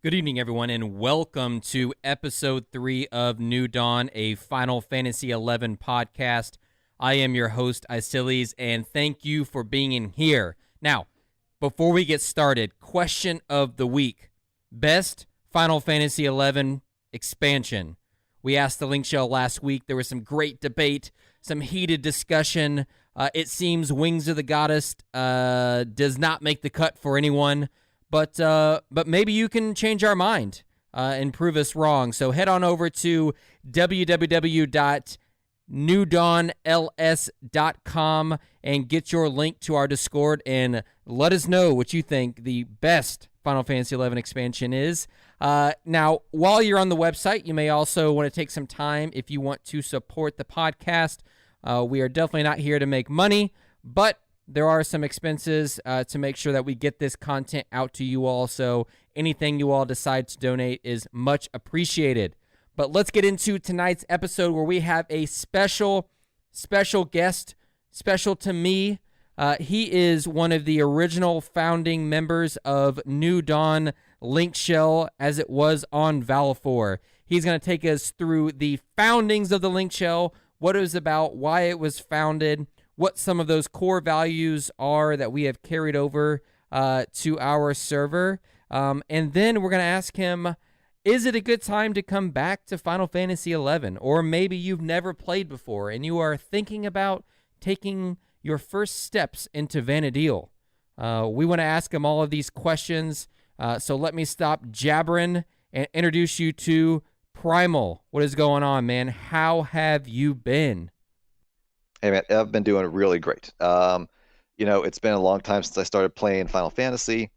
Good evening, everyone, and welcome to episode 3 of Nudawn, a Final Fantasy XI podcast. I am your host, Icilies, and thank you for being in here. Now, before we get started, question of the week. Best Final Fantasy XI expansion. We asked the Linkshell last week. There was some great debate, some heated discussion. It seems Wings of the Goddess does not make the cut for anyone. But maybe you can change our mind and prove us wrong. So head on over to www.nudawnls.com and get your link to our Discord and let us know what you think the best Final Fantasy XI expansion is. Now, while you're on the website, you may also want to take some time if you want to support the podcast. We are definitely not here to make money, but there are some expenses to make sure that we get this content out to you all, so anything you all decide to donate is much appreciated. But let's get into tonight's episode where we have a special guest, special to me. He is one of the original founding members of Nudawn Linkshell as it was on Valefor. He's going to take us through the foundings of the Linkshell, what it was about, why it was founded, what some of those core values are that we have carried over to our server. And then we're going to ask him, is it a good time to come back to Final Fantasy XI? Or maybe you've never played before and you are thinking about taking your first steps into Vana'diel. We want to ask him all of these questions. So let me stop jabbering and introduce you to Primal. What is going on, man? How have you been? Hey man, I've been doing really great. It's been a long time since I started playing Final Fantasy,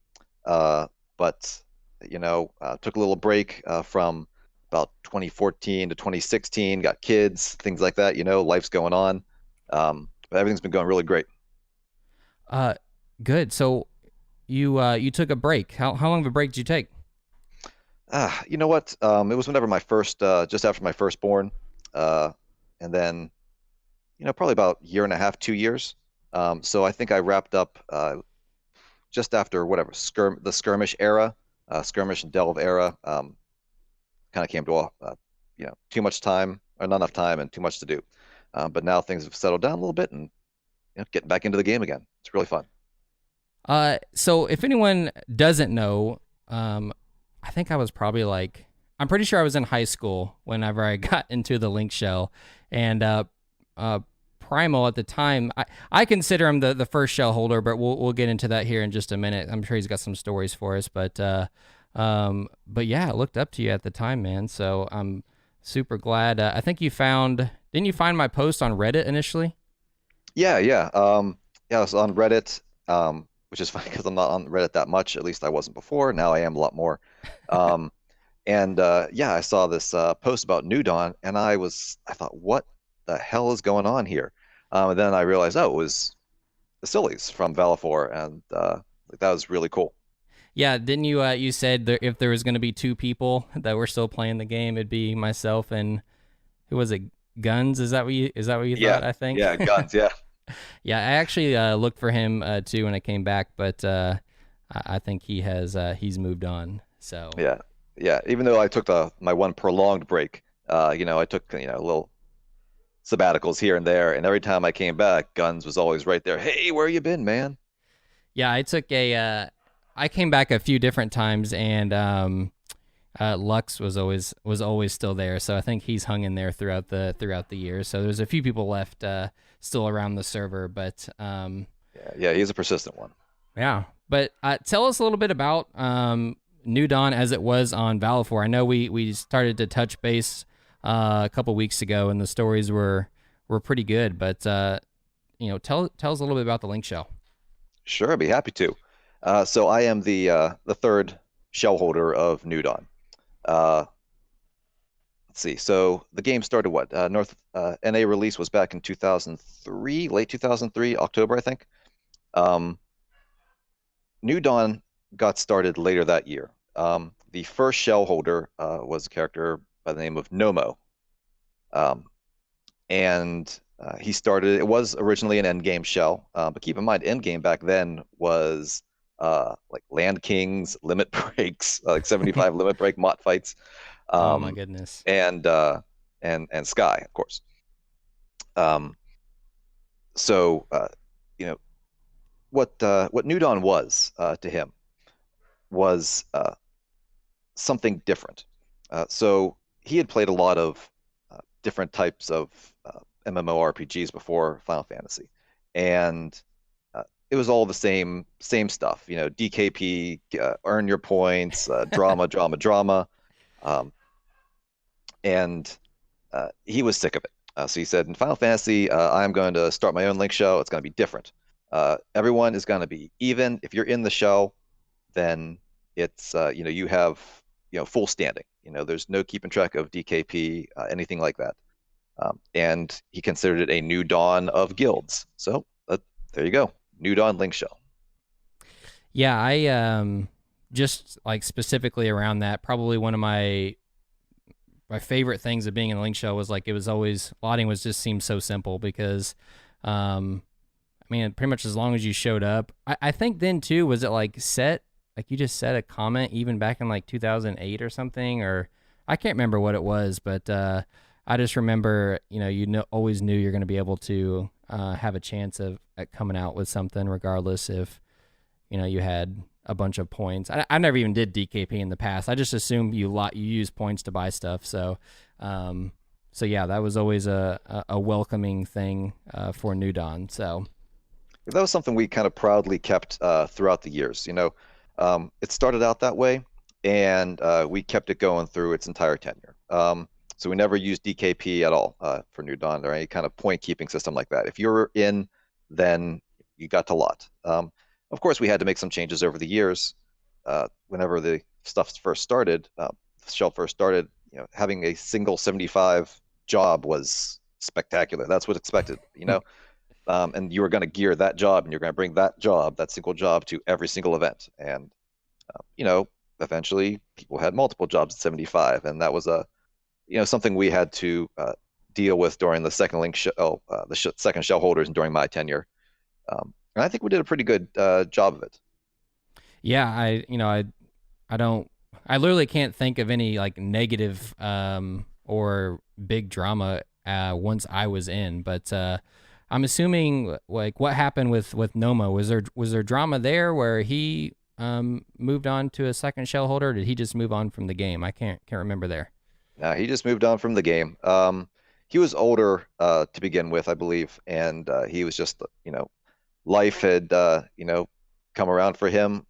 but took a little break from about 2014 to 2016. Got kids, things like that. Life's going on, but everything's been going really great. Good. So you took a break. How long of a break did you take? You know what? It was whenever just after my firstborn, and then. Probably about a year and a half, 2 years. So I think I wrapped up just after whatever the skirmish era, skirmish and delve era. Kind of came to too much time or not enough time and too much to do. But now things have settled down a little bit and getting back into the game again. It's really fun. So if anyone doesn't know, I think I was probably I'm pretty sure I was in high school whenever I got into the Linkshell, and Primal at the time, I consider him the first shellholder, but we'll get into that here in just a minute. I'm sure he's got some stories for us, but yeah, I looked up to you at the time, man. So I'm super glad. I think didn't you find my post on Reddit initially? Yeah. I was on Reddit, which is funny because I'm not on Reddit that much. At least I wasn't before. Now I am a lot more. I saw this post about Nudawn, and I thought, what the hell is going on here? And then I realized, it was Icilies from Valefor, and that was really cool. Yeah, didn't you? You said if there was going to be two people that were still playing the game, it'd be myself and who was it? Guns? Is that what you thought? I think. Yeah, Guns. Yeah. Yeah, I actually looked for him too when I came back, but I think he's moved on. So. Yeah. Even though I took my one prolonged break, I took little sabbaticals here and there, and every time I came back, Guns was always right there. Hey, where you been, man? Yeah, I came back a few different times, and Lux was always still there. So I think he's hung in there throughout the years. So there's a few people left still around the server, but yeah, he's a persistent one. Yeah, but tell us a little bit about Nudawn as it was on Valefor. I know we started to touch base a couple weeks ago, and the stories were pretty good. But tell us a little bit about the Linkshell. Sure, I'd be happy to. So I am the third shell holder of Nudawn. Let's see. So the game started NA release was back in 2003, late 2003, October, I think. Nudawn got started later that year. The first shell holder was a character by the name of Nomo. And he started, it was originally an endgame shell, but keep in mind, endgame back then was like Land Kings, limit breaks, like 75 limit break mott fights, Oh my um, goodness. and Sky, of course. Um, so you know what Nudawn was to him was something different. So he had played a lot of different types of MMORPGs before Final Fantasy, and it was all the same stuff. DKP, earn your points, drama, drama, drama, um, and he was sick of it. So he said, in Final Fantasy, I'm going to start my own Link show. It's going to be different. Everyone is going to be even. If you're in the show, then it's you have full standing. There's no keeping track of DKP, anything like that. And he considered it a new dawn of guilds. So there you go, new dawn Link show. Yeah, I just like specifically around that, probably one of my favorite things of being in the Linkshell was like it was always lotting was just seemed so simple because I mean pretty much as long as you showed up. I think then too was it like you just set a comment even back in like 2008 or something, or I can't remember what it was, but I just remember always knew you're going to be able to have a chance of at coming out with something regardless if you had a bunch of points. I never even did DKP in the past. I just assumed you use points to buy stuff. So yeah, that was always a welcoming thing for Nudawn. So that was something we kind of proudly kept throughout the years. It started out that way, and we kept it going through its entire tenure. So we never used DKP at all for Nudawn or any kind of point keeping system like that. If you were in, then you got to lot. Of course, we had to make some changes over the years. Whenever the stuff first started, Shell first started, having a single 75 job was spectacular. That's what expected, and you were going to gear that job, and you're going to bring that single job to every single event. And, eventually people had multiple jobs at 75, and that was something we had to deal with during the second second shell holders and during my tenure. And I think we did a pretty good job of it. Yeah, I literally can't think of any like negative or big drama once I was in, but I'm assuming like what happened with Noma, was there drama there where he moved on to a second shell holder, or did he just move on from the game? I can't remember there. He just moved on from the game. He was older to begin with, I believe, and he was just life had come around for him.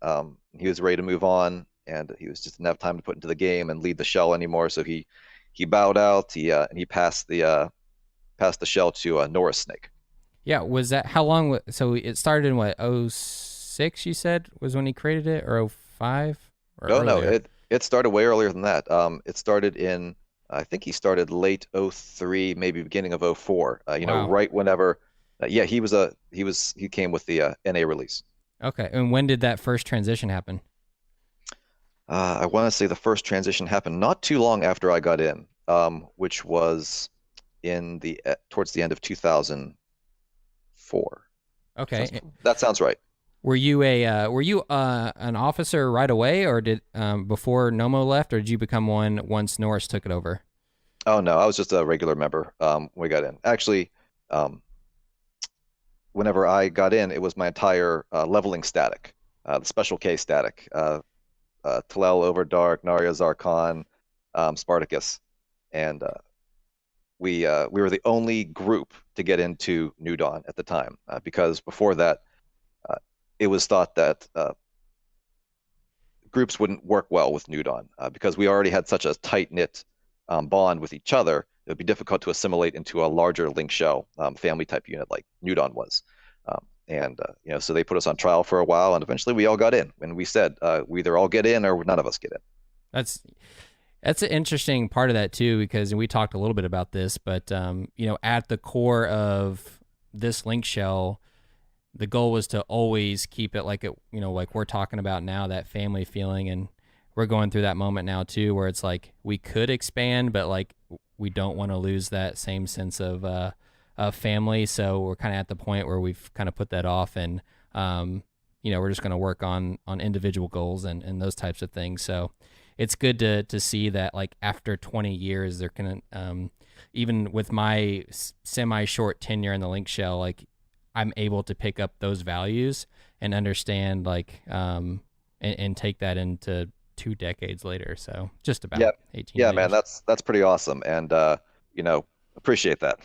He was ready to move on, and he was just didn't have time to put into the game and lead the shell anymore. So he bowed out. And he passed the shell to Norris Snake. Yeah, was that how long? So it started in what, 06 you said was when he created it, or 05 or No, earlier? it started way earlier than that. It started in I think he started late 03, maybe beginning of 04. Wow. Right whenever. Yeah, he came with the NA release. Okay, and when did that first transition happen? I want to say the first transition happened not too long after I got in, which was in towards the end of 2004. Okay. That sounds right. Were you an officer right away, or did before Nomo left, or did you become one once Norris took it over? Oh no, I was just a regular member when we got in. Actually, whenever I got in, it was my entire leveling static, the special K static, Talel, Overdark, Narya, Zarkon, Spartacus, and we were the only group to get into Nudawn at the time, because before that, it was thought that groups wouldn't work well with Nudawn because we already had such a tight-knit bond with each other. It would be difficult to assimilate into a larger Linkshell family type unit like Nudawn was. So they put us on trial for a while, and eventually we all got in. And we said we either all get in or none of us get in. That's an interesting part of that too, because we talked a little bit about this, but at the core of this Linkshell, the goal was to always keep it like like we're talking about now, that family feeling, and we're going through that moment now too, where it's like we could expand, but like we don't want to lose that same sense of family. So we're kind of at the point where we've kind of put that off, and we're just going to work on individual goals and those types of things. So it's good to see that, like, after 20 years, they're going to, even with my semi-short tenure in the Linkshell, like, I'm able to pick up those values and understand, like, and take that into 2 decades later. So just about Yeah, 18 yeah, man, years. that's pretty awesome, and appreciate that.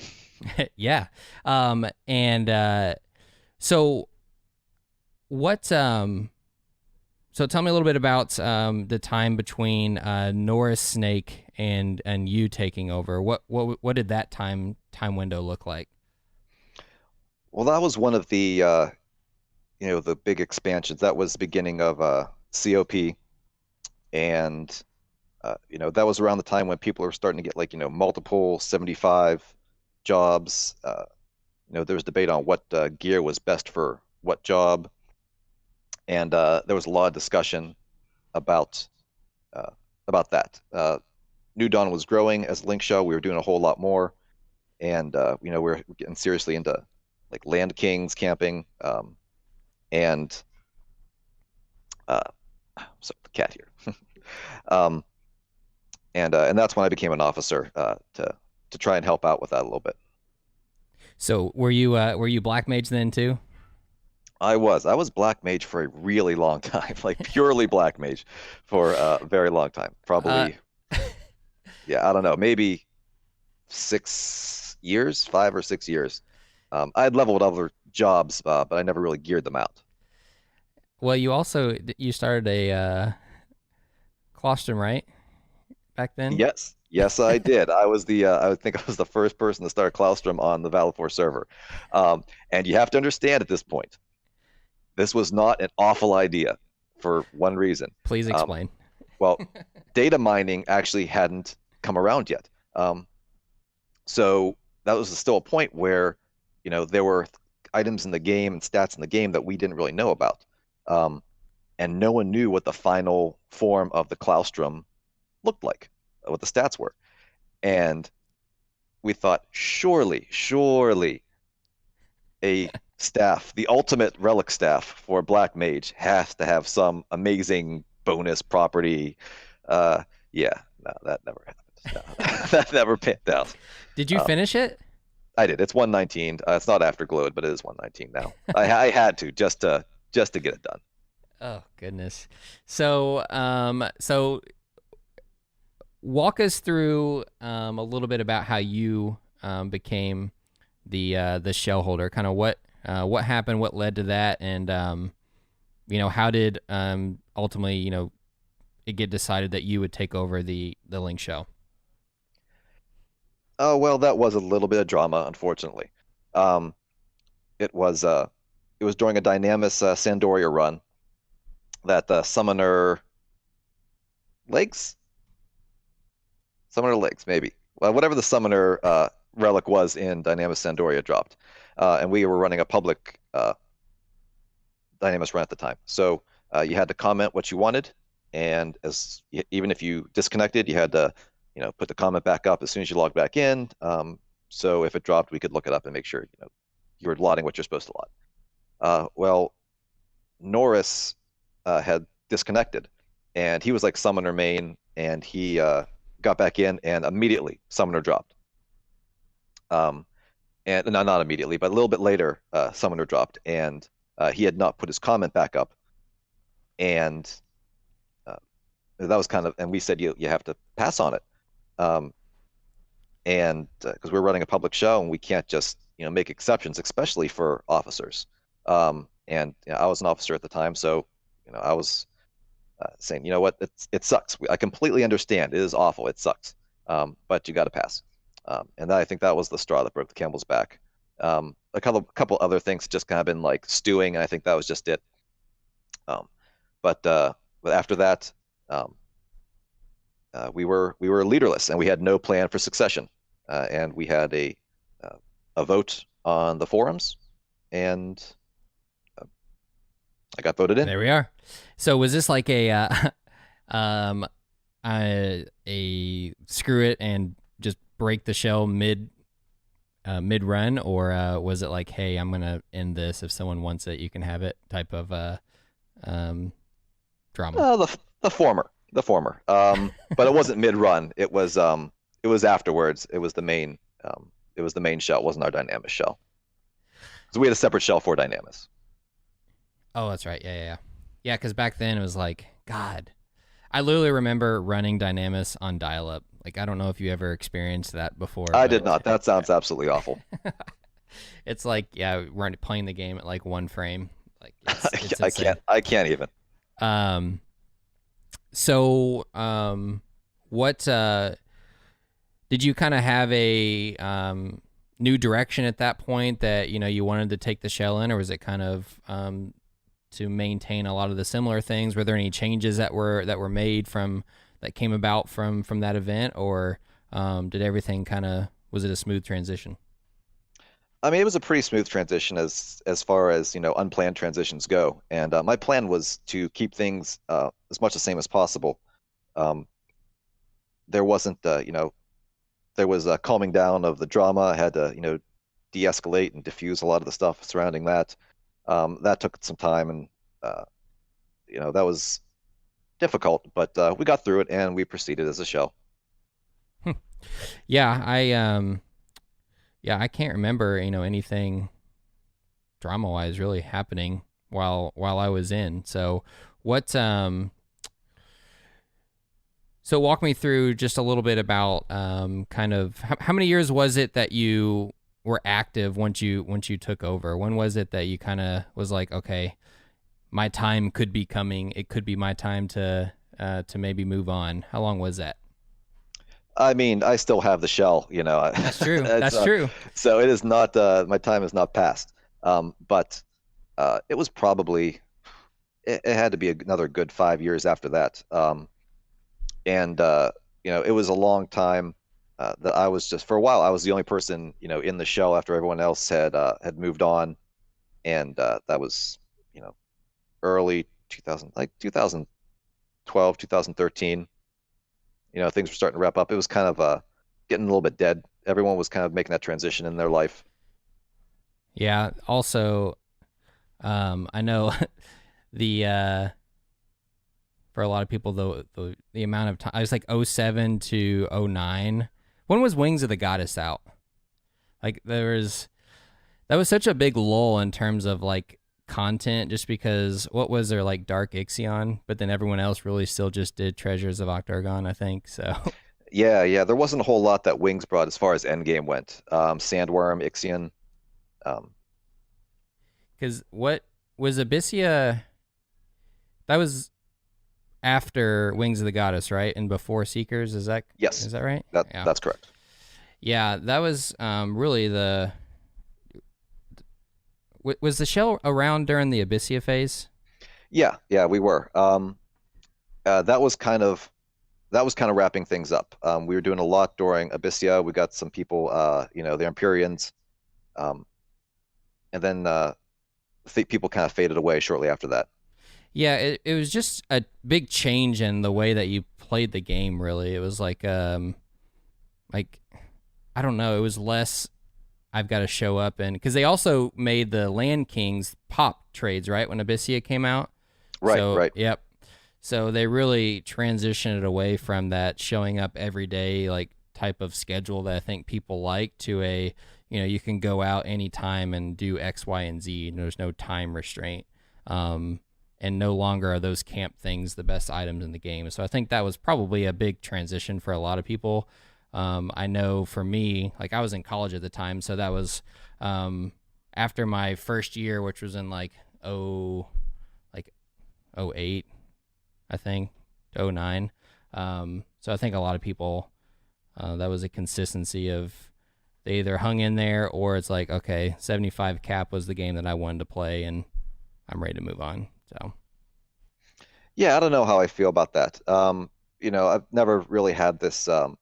Yeah. And so what, so tell me a little bit about the time between Norris Snake and you taking over. What did that time window look like? Well, that was one of the the big expansions. That was the beginning of COP, and that was around the time when people were starting to get like multiple 75 jobs. There was debate on what gear was best for what job, and there was a lot of discussion about uh, that. Nudawn was growing as Linkshell. We were doing a whole lot more, and we were getting seriously into like Land Kings camping, and uh, sorry, the cat here. um, and that's when I became an officer to try and help out with that a little bit. So were you Black Mage then too? I was Black Mage for a really long time, like purely Black Mage for a very long time. Uh, Probably, yeah, I don't know, maybe 6 years, 5 or 6 years. I'd leveled other jobs, but I never really geared them out. well, you started a colostrum, right? Back then? Yes, yes, I did. I would think I was the first person to start Claustrum on the Valefor server. And you have to understand at this point, this was not an awful idea for one reason. Please explain. Well, data mining actually hadn't come around yet. So that was still a point where, there were items in the game and stats in the game that we didn't really know about. And no one knew what the final form of the Claustrum looked like, what the stats were. And we thought, surely a staff, the ultimate relic staff for Black Mage, has to have some amazing bonus property. Yeah, no, that never happened. No, that never panned out. Did you finish it? I did. It's 119. It's not afterglowed, but it is 119 now. I had to just to get it done. Oh goodness. So walk us through a little bit about how you became the shellholder. Kind of what happened, what led to that, and how did ultimately it get decided that you would take over the Linkshell? Oh, well, that was a little bit of drama, unfortunately. Um, it was during a Dynamis Sandoria run that the legs, summoner legs, maybe. Well, whatever the summoner relic was in Dynamis Sandoria dropped, and we were running a public Dynamis run at the time. So you had to comment what you wanted, and even if you disconnected, you had to put the comment back up as soon as you logged back in. So if it dropped, we could look it up and make sure you were lotting what you're supposed to lot. Well, Norris had disconnected, and he was like summoner main, and he got back in, and immediately summoner dropped. And not immediately, but a little bit later, summoner dropped, and he had not put his comment back up, and that was and we said you have to pass on it. And because we're running a public show and we can't just make exceptions, especially for officers. And I was an officer at the time, so I was saying, what, it sucks. I completely understand. It is awful. It sucks. But you got to pass. And I think that was the straw that broke the camel's back. A couple other things just kind of been like stewing, and I think that was just it. But after that, we were leaderless, and we had no plan for succession. And we had a vote on the forums, and I got voted in. There we are. So was this like a screw it and just break the shell mid mid run, or was it like, hey, I'm gonna end this, if someone wants it, you can have it, type of um, drama? The former, the former. But it wasn't mid run. It was afterwards. It was the main shell. It wasn't our Dynamis shell. So we had a separate shell for Dynamis. Oh, that's right. Yeah. Because back then it was like, God, I literally remember running Dynamis on dial-up. Like, I don't know if you ever experienced that before. I did not. That sounds absolutely awful. It's like, yeah, we're playing the game at like one frame. Like, it's I can't even. So, what did you kind of have a new direction at that point that you wanted to take the shell in, or was it kind of to maintain a lot of the similar things? Were there any changes that were made that came about from that event, or did everything was it a smooth transition? I mean, it was a pretty smooth transition as far as unplanned transitions go, and my plan was to keep things as much the same as possible. There wasn't there was a calming down of the drama. I had to de-escalate and diffuse a lot of the stuff surrounding that. That took some time, and that was difficult, but we got through it and we proceeded as a show. Yeah, I can't remember anything drama wise really happening while I was in. So what so walk me through just a little bit about kind of how many years was it that you were active once you took over? When was it that you kind of was like, okay, my time could be coming. It could be my time to maybe move on. How long was that? I mean, I still have the shell, That's true. That's true. So it is not, my time is not past. But it was probably, it had to be another good 5 years after that. And it was a long time that I was for a while, I was the only person, in the shell after everyone else had moved on. And that was, early 2000, like 2012, 2013. Things were starting to wrap up. It was kind of getting a little bit dead. Everyone was kind of making that transition in their life. Yeah. Also, I know the for a lot of people, the amount of time, I was like 07 to 09. When was Wings of the Goddess out? Like, that was such a big lull in terms of like content, just because what was there, like Dark Ixion, but then everyone else really still just did Treasures of Octargon, I think. So yeah, there wasn't a whole lot that Wings brought as far as endgame went. Sandworm, Ixion. Because what was Abyssia? That was after Wings of the Goddess, right? And before Seekers, is that right? That's correct. Yeah, that was really was the shell around during the Abyssia phase? Yeah, we were. That was kind of wrapping things up. We were doing a lot during Abyssia. We got some people, the Empyreans, and then people kind of faded away shortly after that. Yeah, it was just a big change in the way that you played the game. Really, it was like I don't know. It was less. I've got to show up, and because they also made the Land Kings pop trades, right, when Abyssia came out. Right. Yep. So they really transitioned it away from that showing up every day like type of schedule that I think people like, to a you can go out anytime and do X, Y, and Z. And there's no time restraint. And no longer are those camp things the best items in the game. So I think that was probably a big transition for a lot of people. I know for me, like, I was in college at the time, so that was after my first year, which was in like 08, I think, 09. So I think a lot of people, that was a consistency of they either hung in there, or it's like, okay, 75 cap was the game that I wanted to play, and I'm ready to move on. So yeah, I don't know how I feel about that. I've never really had this. I'm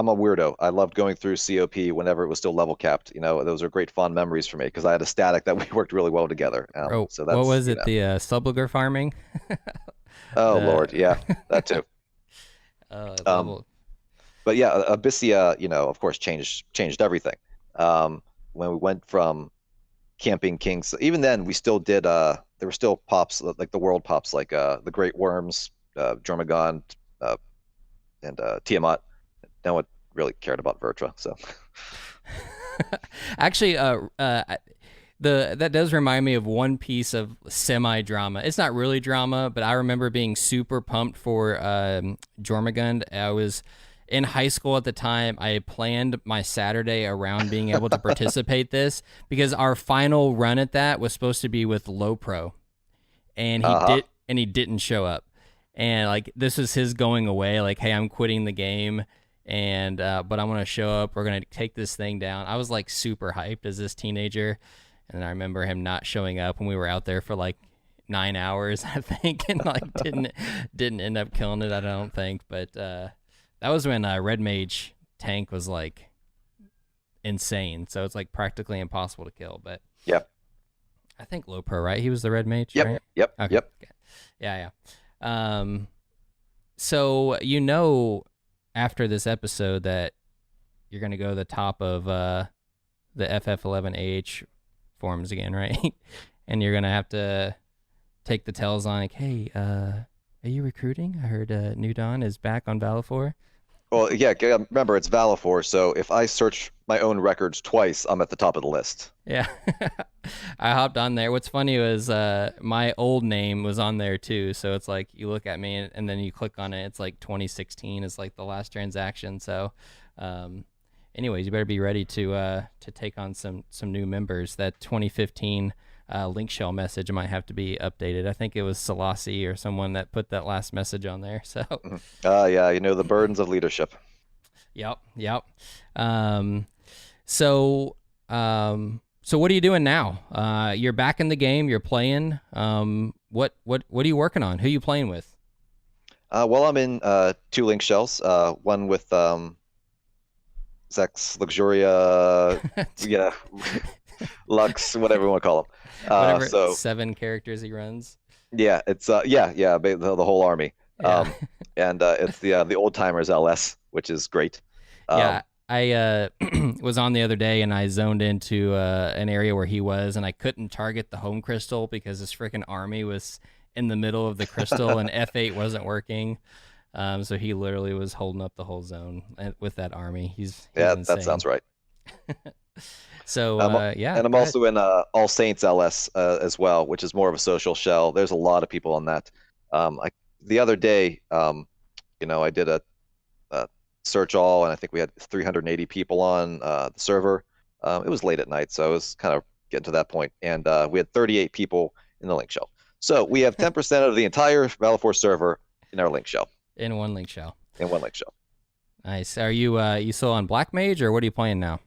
a weirdo. I loved going through COP whenever it was still level capped. Those are great fond memories for me because I had a static that we worked really well together. So that's, what was it? The subligar farming? Oh, Lord. Yeah, that too. Level. But yeah, Abyssia, of course, changed everything. When we went from Camping Kings, even then we still did. There were still pops like the world pops, like the Great Worms, Jormungand, uh, and Tiamat. No one really cared about Vertra, so. Actually, that does remind me of one piece of semi-drama. It's not really drama, but I remember being super pumped for Jormungand. I was in high school at the time. I had planned my Saturday around being able to participate this because our final run at that was supposed to be with Low Pro, and he didn't show up. And like this was his going away. Like, hey, I'm quitting the game, and but I'm gonna show up. We're gonna take this thing down. I was like super hyped as this teenager, and I remember him not showing up when we were out there for like 9 hours, I think, and like didn't end up killing it. I don't think, but that was when Red Mage tank was like insane. So it's like practically impossible to kill. But Yep. I think Low Pro, right? He was the Red Mage, Yep. right? Yep. Okay. Yep. Okay. Yeah. So after this episode that you're gonna go to the top of the FF11AH forums again, right? And you're gonna have to take the tells on like, hey, are you recruiting? I heard Nudawn is back on Valefor. Well, yeah, remember it's Valefor, so if I search my own records twice, I'm at the top of the list. Yeah. I hopped on there. What's funny was my old name was on there too. So it's like you look at me and then you click on it. It's like 2016 is like the last transaction. So anyways, you better be ready to take on some new members. That 2015 Linkshell message might have to be updated. I think it was Selassie or someone that put that last message on there. So yeah, the burdens of leadership. Yep. So what are you doing now? You're back in the game. You're playing. What are you working on? Who are you playing with? Well, I'm in 2 Linkshells. One with Zex Luxuria, yeah, Lux, whatever you want to call him. Whatever. So 7 characters he runs. Yeah, it's the whole army. Yeah. And it's the old timers LS, which is great. Yeah. I was on the other day and I zoned into an area where he was, and I couldn't target the home crystal because this freaking army was in the middle of the crystal and F8 wasn't working. So he literally was holding up the whole zone with that army. He's that insane. sounds right. So yeah, and I'm also in All Saints LS as well, which is more of a social shell. There's a lot of people on that. The other day, I did a search all, and I think we had 380 people on the server. It was late at night, so I was kind of getting to that point, and we had 38 people in the link shell. So we have 10% of the entire Valefor server in our link shell. In one link shell. Nice. Are you still on Black Mage, or what are you playing now?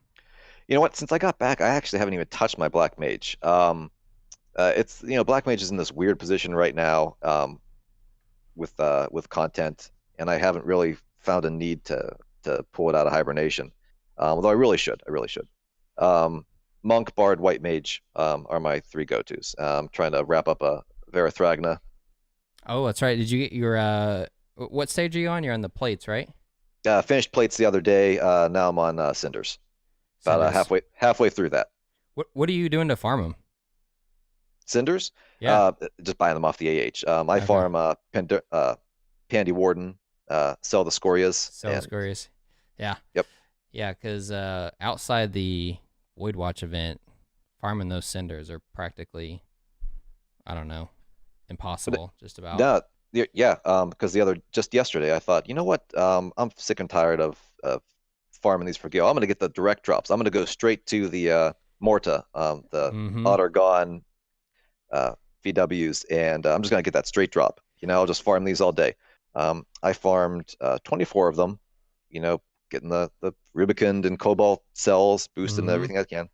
You know what? Since I got back, I actually haven't even touched my Black Mage. It's Black Mage is in this weird position right now with content, and I haven't really found a need to pull it out of hibernation. Although I really should. Monk, Bard, White Mage are my 3 go-tos. I'm trying to wrap up a Verathragna. Oh, that's right. Did you get your what stage are you on? You're on the plates, right? Finished plates the other day. Now I'm on Cinders. About halfway through that. What are you doing to farm them? Cinders? Yeah. Just buying them off the AH. I farm Pandy Warden, sell the Scorias. Yeah. Yep. Yeah, because outside the Void Watch event, farming those Cinders are practically, I don't know, impossible. Just about. Yeah. Because just yesterday, I thought, you know what? I'm sick and tired of farming these for Gale. I'm going to get the direct drops. I'm going to go straight to the Morta, the Otter Gone VWs, and I'm just going to get that straight drop. I'll just farm these all day. I farmed 24 of them, getting the Rubicund and Cobalt cells, boosting everything I can,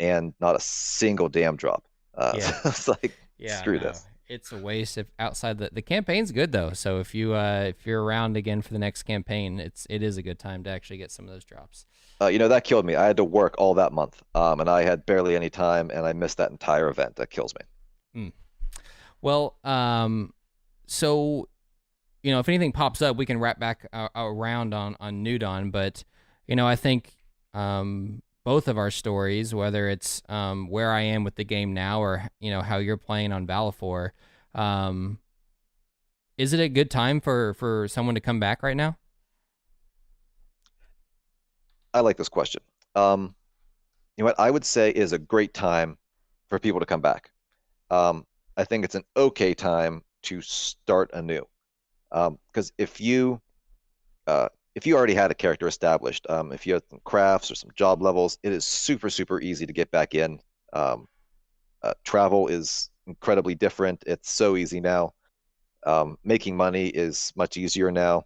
and not a single damn drop. Yeah. So it's like, screw this. It's a waste. If outside the campaign's good though, so if you're around again for the next campaign, it is a good time to actually get some of those drops. That killed me. I had to work all that month, and I had barely any time, and I missed that entire event. That kills me. Well, so if anything pops up, we can wrap back around on Nudawn. But I think both of our stories, whether it's where I am with the game now, or how you're playing on Valefor, um, is it a good time for someone to come back right now? I like this question. You know what I would say is a great time for people to come back. Um, I think it's an okay time to start anew. Because if you already had a character established, if you had some crafts or some job levels, it is super, super easy to get back in. Um, Travel is incredibly different. It's so easy now. Making money is much easier now.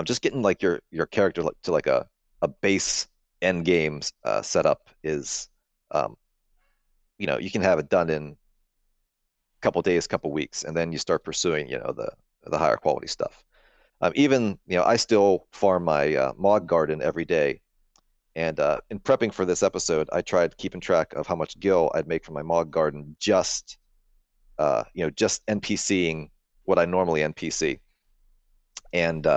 Just getting like your character to like a base end games setup is, um, you can have it done in a couple days, couple weeks, and then you start pursuing, the higher quality stuff. Even, I still farm my mod garden every day. And in prepping for this episode, I tried keeping track of how much gil I'd make from my mod garden just NPCing what I normally NPC. And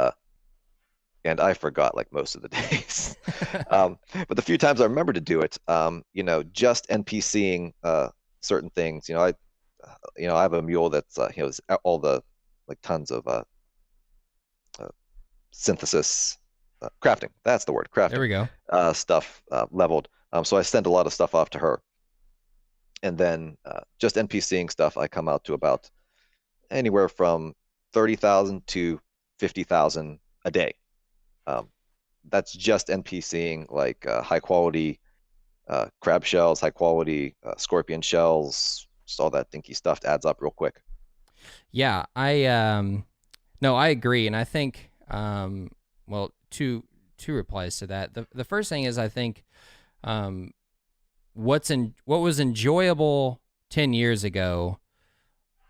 I forgot like most of the days. But the few times I remember to do it, just NPCing certain things. I have a mule that's all the like tons of uh, synthesis, crafting. That's the word, There crafting we go. stuff leveled. So I send a lot of stuff off to her, and then just NPCing stuff, I come out to about anywhere from 30,000 to 50,000 a day. Um, that's just NPCing like high quality crab shells, high quality scorpion shells, just all that dinky stuff adds up real quick. Yeah, I no, I agree, and I think well, two replies to that. The first thing is I think um, what was enjoyable 10 years ago,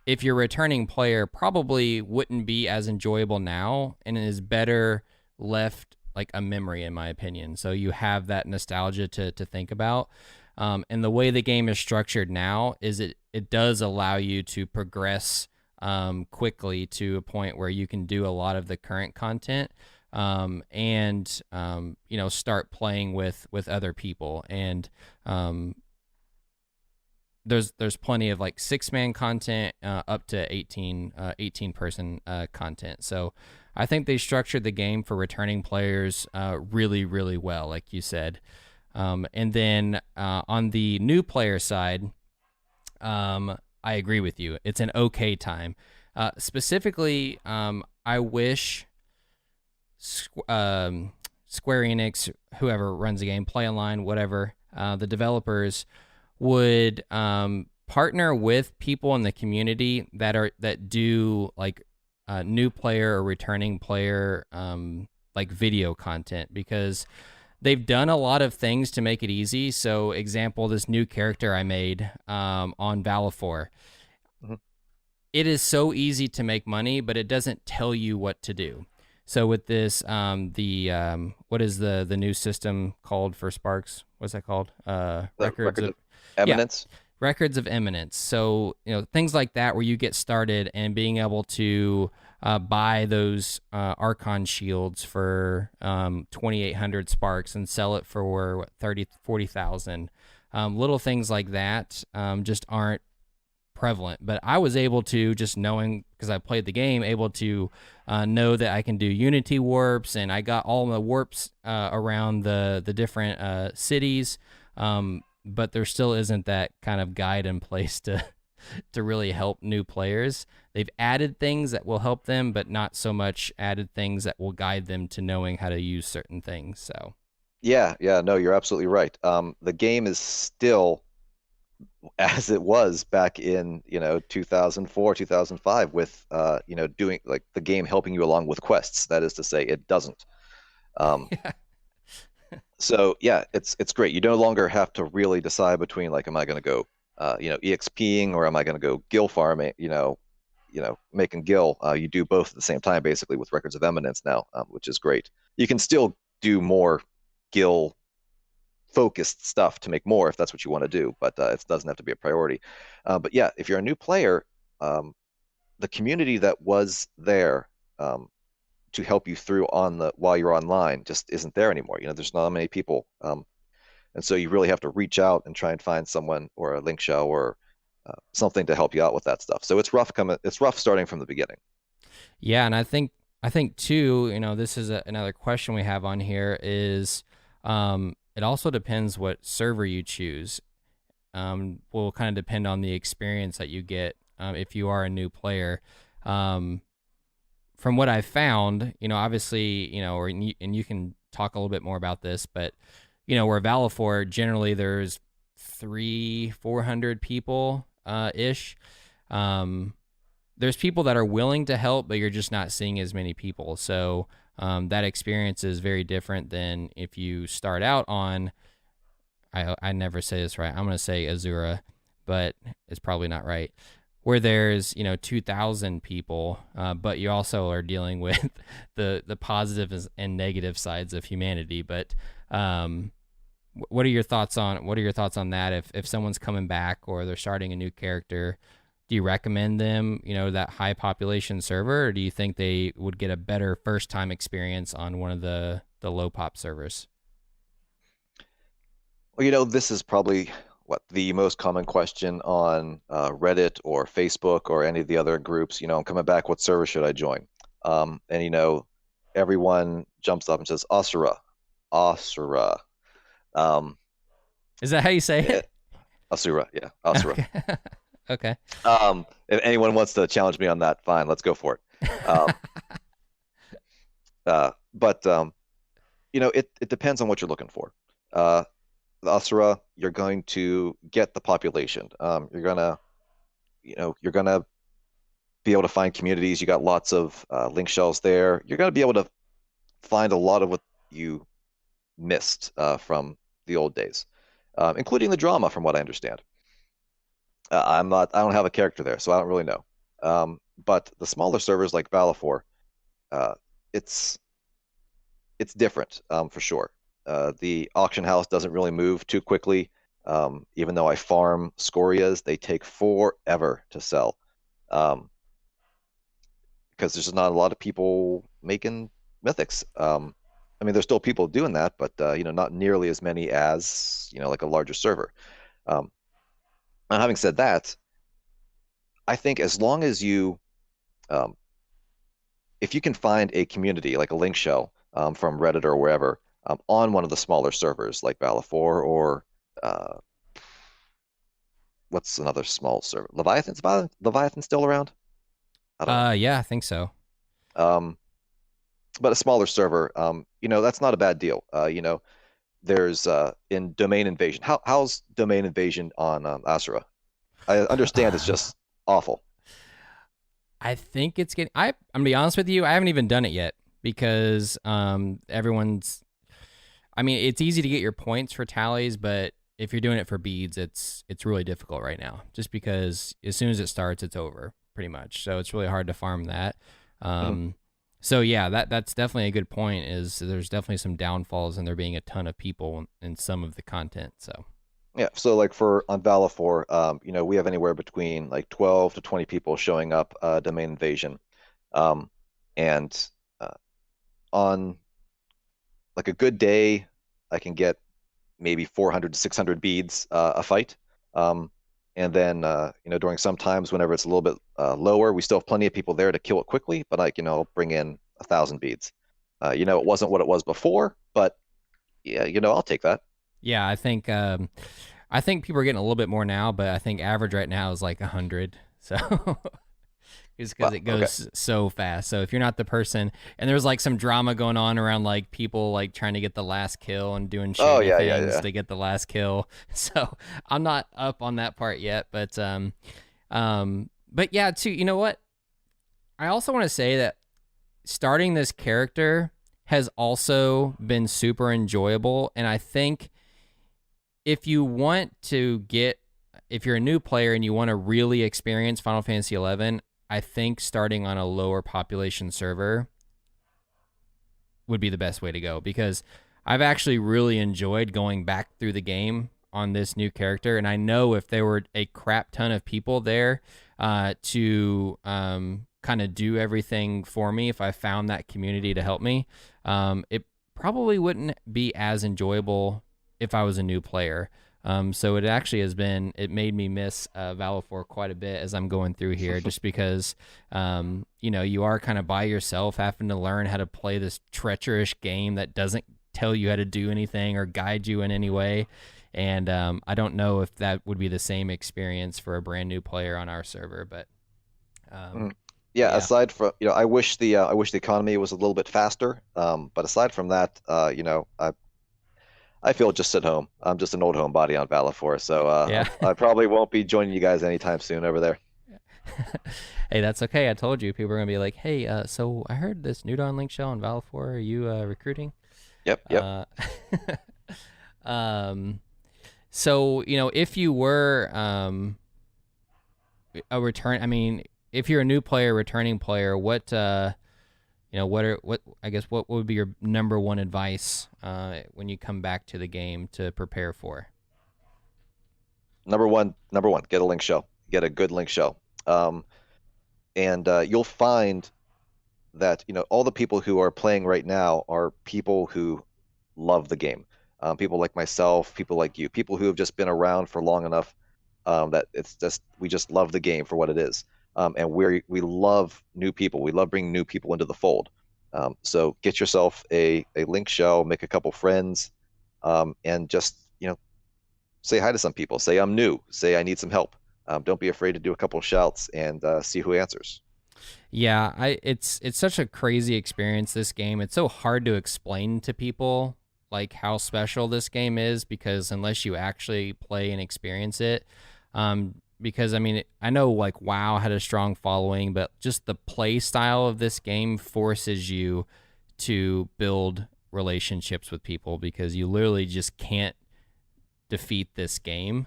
if you're a returning player, probably wouldn't be as enjoyable now, and is better left like a memory, in my opinion. So you have that nostalgia to think about. And the way the game is structured now is it does allow you to progress quickly to a point where you can do a lot of the current content, and start playing with other people. And there's plenty of like 6-man content up to 18 person content. So I think they structured the game for returning players really, really well, like you said. And then on the new player side, I agree with you. It's an okay time. Specifically, I wish Square Enix, whoever runs the game, Play Online, whatever, the developers would partner with people in the community that do like new player or returning player like video content, because they've done a lot of things to make it easy. So, example, this new character I made on Valefor. Mhm. It is so easy to make money, but it doesn't tell you what to do. So with this, what is the new system called for Sparks? What's that called? Records Record of of eminence. records of eminence. So things like that where you get started and being able to buy those Archon shields for 2,800 sparks and sell it for what, 30, 40,000. Little things like that just aren't prevalent. But I was able to, just knowing, because I played the game, able to know that I can do Unity warps, and I got all the warps around the different cities. But there still isn't that kind of guide in place to really help new players. They've added things that will help them, but not so much added things that will guide them to knowing how to use certain things. So Yeah, no, you're absolutely right. The game is still as it was back in 2004 2005 with doing like the game helping you along with quests. That is to say, it doesn't. um, yeah, so yeah, it's great. You no longer have to really decide between like, am I going to go EXPing, or am I going to go gil farming, making gil. You do both at the same time basically with records of eminence now, which is great. You can still do more gil focused stuff to make more if that's what you want to do, but it doesn't have to be a priority. But yeah, if you're a new player, um, the community that was there to help you through on the while you're online just isn't there anymore. There's not many people, and so you really have to reach out and try and find someone or a Linkshell or something to help you out with that stuff. So it's rough coming. It's rough starting from the beginning. Yeah, and I think too, this is another question we have on here is it also depends what server you choose. Will kind of depend on the experience that you get if you are a new player. From what I've found, obviously, and you can talk a little bit more about this, but where Valefor generally there's 300-400 people ish. There's people that are willing to help, but you're just not seeing as many people. So that experience is very different than if you start out on. I never say this right. I'm going to say Azura, but it's probably not right. Where there's 2,000 people, but you also are dealing with the positive and negative sides of humanity. But what are your thoughts on that? If someone's coming back or they're starting a new character, do you recommend them that high population server, or do you think they would get a better first time experience on one of the low pop servers? Well, this is probably the most common question on Reddit or Facebook or any of the other groups. I'm coming back. What server should I join? And everyone jumps up and says Asura, Asura. Is that how you say it? Asura, yeah, Asura. Okay. Okay. If anyone wants to challenge me on that, fine, let's go for it. But it depends on what you're looking for. The Asura, you're going to get the population. You're gonna be able to find communities. You got lots of Linkshells there. You're gonna be able to find a lot of what you missed from the old days, including the drama, from what I understand. I don't have a character there, so I don't really know. But the smaller servers like Valefor, it's different for sure. The auction house doesn't really move too quickly. Even though I farm scorias, they take forever to sell. Because there's just not a lot of people making mythics. I mean, there's still people doing that, but not nearly as many as like a larger server. Now, having said that, I think as long as if you can find a community like a Linkshell from Reddit or wherever on one of the smaller servers like Valefor or what's another small server? Leviathan's Leviathan still around? I don't know. Yeah, I think so. But a smaller server, that's not a bad deal. There's in domain invasion. How's domain invasion on Asura? I understand it's just awful. I think it's getting. I'm gonna be honest with you. I haven't even done it yet because everyone's. I mean, it's easy to get your points for tallies, but if you're doing it for beads, it's really difficult right now. Just because as soon as it starts, it's over pretty much. So it's really hard to farm that. So yeah, that's definitely a good point. Is there's definitely some downfalls in there being a ton of people in some of the content. So Yeah, so like on Valefor, we have anywhere between like 12 to 20 people showing up domain invasion. And on like a good day, I can get maybe 400 to 600 beads a fight. And then during some times whenever it's a little bit lower, we still have plenty of people there to kill it quickly, but I'll bring in 1,000 beads. It wasn't what it was before, but yeah, I'll take that. yeah, I think people are getting a little bit more now, but I think average right now is like 100. So just because it goes so fast. So if you're not the person, and there's like some drama going on around like people like trying to get the last kill and doing shady things to get the last kill. So I'm not up on that part yet, but yeah, too. You know what? I also want to say that starting this character has also been super enjoyable, and I think if you're a new player and you want to really experience Final Fantasy XI, I think starting on a lower population server would be the best way to go, because I've actually really enjoyed going back through the game on this new character, and I know if there were a crap ton of people there to kind of do everything for me, if I found that community to help me, it probably wouldn't be as enjoyable if I was a new player. So it actually it made me miss Valefor quite a bit as I'm going through here, just because, you are kind of by yourself having to learn how to play this treacherous game that doesn't tell you how to do anything or guide you in any way. And I don't know if that would be the same experience for a brand new player on our server, but yeah. Aside from, I wish the economy was a little bit faster. But aside from that, I feel just at home. I'm just an old homebody on Valefor, so I probably won't be joining you guys anytime soon over there. Hey, that's okay. I told you people are gonna be like, "Hey, so I heard this Nudawn, Linkshell, and Valefor. Are you recruiting?" Yep. So if you were if you're a new player, returning player, what what would be your number one advice when you come back to the game to prepare for? Number one, get a Linkshell. Get a good Linkshell. And you'll find that all the people who are playing right now are people who love the game. People like myself, people like you, people who have just been around for long enough that we just love the game for what it is. And we love new people. We love bringing new people into the fold. So get yourself a Linkshell, make a couple friends, and just say hi to some people. Say I'm new. Say I need some help. Don't be afraid to do a couple of shouts and see who answers. Yeah, it's such a crazy experience, this game. It's so hard to explain to people like how special this game is, because unless you actually play and experience it, because I know like WoW had a strong following, but just the play style of this game forces you to build relationships with people, because you literally just can't defeat this game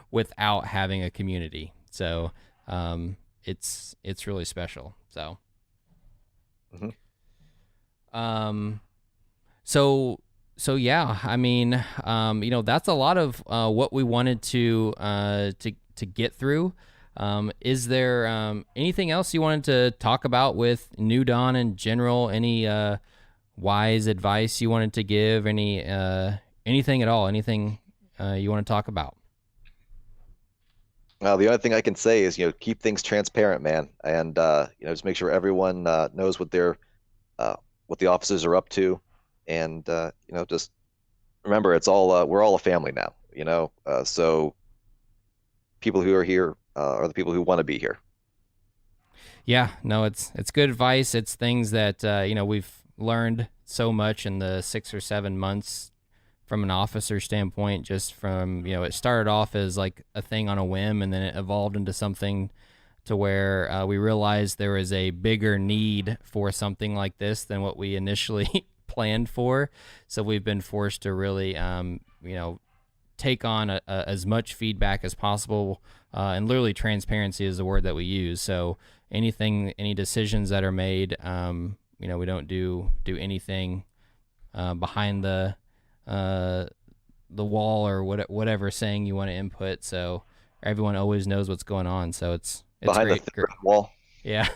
without having a community. So it's really special. So so yeah, that's a lot of what we wanted to get through. Is there anything else you wanted to talk about with Nudawn in general? Any wise advice you wanted to give? Anything at all? Anything you want to talk about? The only thing I can say is, keep things transparent, man, and just make sure everyone knows what the officers are up to, and just remember, it's all we're all a family now, so people who are here are the people who want to be here. Yeah, no, it's good advice. It's things that we've learned so much in the 6 or 7 months from an officer standpoint, just from, it started off as like a thing on a whim, and then it evolved into something to where we realized there was a bigger need for something like this than what we initially planned for. So we've been forced to really, take on as much feedback as possible, and literally transparency is the word that we use. So any decisions that are made, we don't do anything behind the wall or whatever saying you want to input, so everyone always knows what's going on. So it's behind great. The wall. Yeah.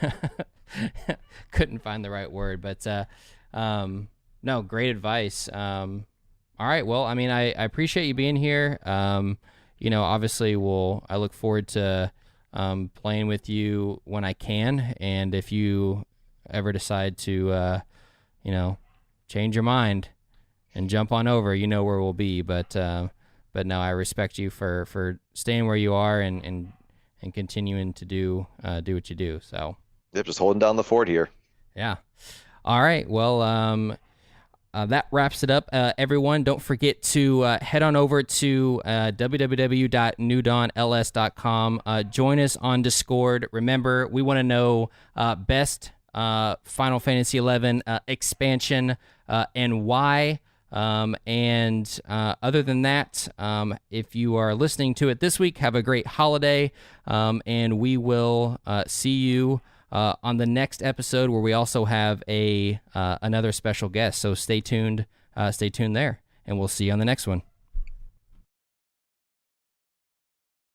Couldn't find the right word, but no, great advice. All right, well, I appreciate you being here. Obviously I look forward to playing with you when I can, and if you ever decide to change your mind and jump on over, you know where we'll be. But no, I respect you for staying where you are and continuing to do what you do. So yep, just holding down the fort here. Yeah. All right. Well, that wraps it up. Everyone, don't forget to head on over to www.nudawnls.com. Join us on Discord. Remember, we want to know best Final Fantasy XI expansion and why. And other than that, if you are listening to it this week, have a great holiday, and we will see you on the next episode, where we also have another special guest. So stay tuned there, and we'll see you on the next one.